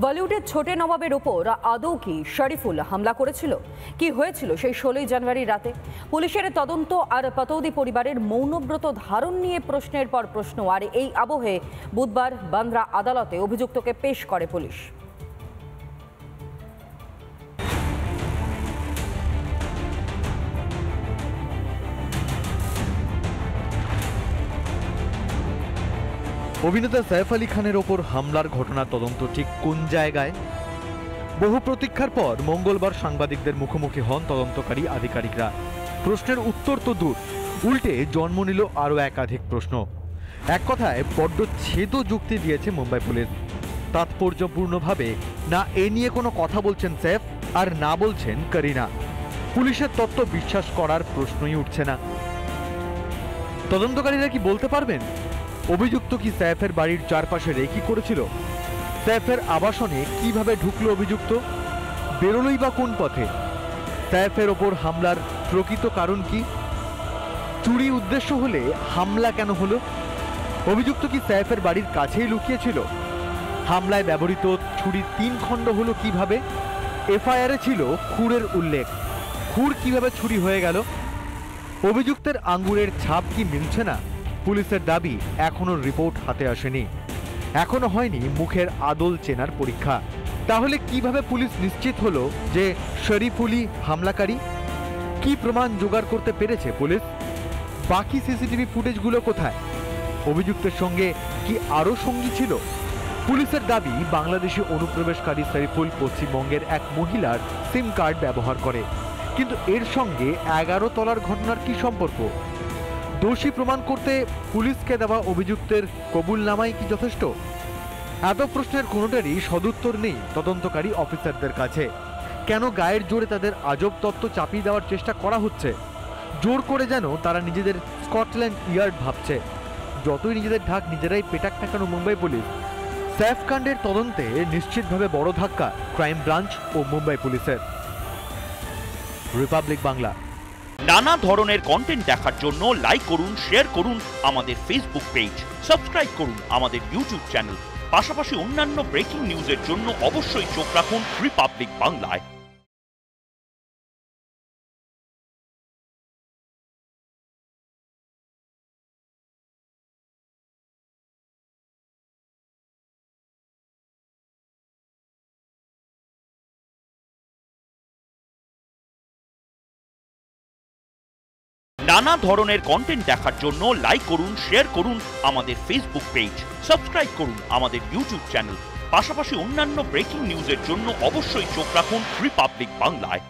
বলিউডের ছোটে নবাবের ওপর আদৌ কি শরীফুল হামলা করেছিল? কি হয়েছিল সেই 16 জানুয়ারি রাতে? পুলিশের তদন্ত আর পাতৌদি পরিবারের মৌনব্রত ধারণ নিয়ে প্রশ্নের পর প্রশ্ন। আর এই আবহে বুধবার বান্দ্রা আদালতে অভিযুক্তকে পেশ করে পুলিশ। অভিনেতা সাইফ আলী খানের ওপর হামলার ঘটনার তদন্ত ঠিক কোন জায়গায়? বহু প্রতীক্ষার পর মঙ্গলবার সাংবাদিকদের মুখোমুখি হন তদন্তকারী আধিকারিকরা। প্রশ্নের উত্তর তো দূর, উল্টে জন্ম নিল আরও একাধিক প্রশ্ন। এক কথায় বড্ড ছেদ যুক্তি দিয়েছে মুম্বাই পুলিশ। তাৎপর্যপূর্ণভাবে না এ নিয়ে কোনো কথা বলছেন সাইফ, আর না বলছেন করিনা। পুলিশের তত্ত্ব বিশ্বাস করার প্রশ্নই উঠছে না। তদন্তকারীরা কি বলতে পারবেন অভিযুক্ত কি সাইফের বাড়ির চারপাশে রেকি করেছিল? সাইফের আবাসনে কিভাবে ঢুকলো অভিযুক্ত? বেরোলই বা কোন পথে? সাইফের ওপর হামলার প্রকৃত কারণ কি? চুরি উদ্দেশ্য হলে হামলা কেন হলো? অভিযুক্ত কি সাইফের বাড়ির কাছেই লুকিয়েছিল? হামলায় ব্যবহৃত ছুরির 3 খণ্ড হলো কিভাবে? এফআইআরে ছিল খুরের উল্লেখ। খুর কিভাবে ছুরি হয়ে গেল? অভিযুক্তের আঙ্গুরের ছাপ কি মিলছে না? পুলিশের দাবি এখনো রিপোর্ট হাতে আসেনি, এখনো হয়নি মুখের আদল চেনার পরীক্ষা। তাহলে কিভাবে পুলিশ নিশ্চিত হলো যে শরীফুলই হামলাকারী? কি প্রমাণ জোগাড় করতে পেরেছে পুলিশ? বাকি সিসিটিভি ফুটেজগুলো কোথায়? অভিযুক্তের সঙ্গে কি আরও সঙ্গী ছিল? পুলিশের দাবি বাংলাদেশি অনুপ্রবেশকারী শরীফুল পশ্চিমবঙ্গের এক মহিলার সিম কার্ড ব্যবহার করে, কিন্তু এর সঙ্গে 11 তলার ঘটনার কি সম্পর্ক? দোষী প্রমাণ করতে পুলিশকে দেওয়া অভিযুক্তের কবুলনামাই কি যথেষ্ট? এত প্রশ্নের কোনোটারই সদুত্তর নেই তদন্তকারী অফিসারদের কাছে। কেন গায়ের জোরে তাদের আজব তত্ত্ব চাপিয়ে দেওয়ার চেষ্টা করা হচ্ছে? জোর করে যেন তারা নিজেদের স্কটল্যান্ড ইয়ার্ড ভাবছে। যতই নিজেদের ঢাক নিজেরাই পেটাক ঠেকানো মুম্বাই পুলিশ, সাইফ কাণ্ডের তদন্তে নিশ্চিতভাবে বড় ধাক্কা ক্রাইম ব্রাঞ্চ ও মুম্বাই পুলিশের। রিপাবলিক বাংলা। নানা ধরনের কন্টেন্ট দেখার জন্য লাইক করুন, শেয়ার করুন আমাদের ফেসবুক পেজ, সাবস্ক্রাইব করুন আমাদের ইউটিউব চ্যানেল। পাশাপাশি অন্যান্য ব্রেকিং নিউজের জন্য অবশ্যই চোখ রাখুন রিপাবলিক বাংলায়। নানা ধরনের কন্টেন্ট দেখার জন্য লাইক করুন, শেয়ার করুন আমাদের ফেসবুক পেজ, সাবস্ক্রাইব করুন আমাদের ইউটিউব চ্যানেল। পাশাপাশি অন্যান্য ব্রেকিং নিউজের জন্য অবশ্যই চোখ রাখুন রিপাবলিক বাংলায়।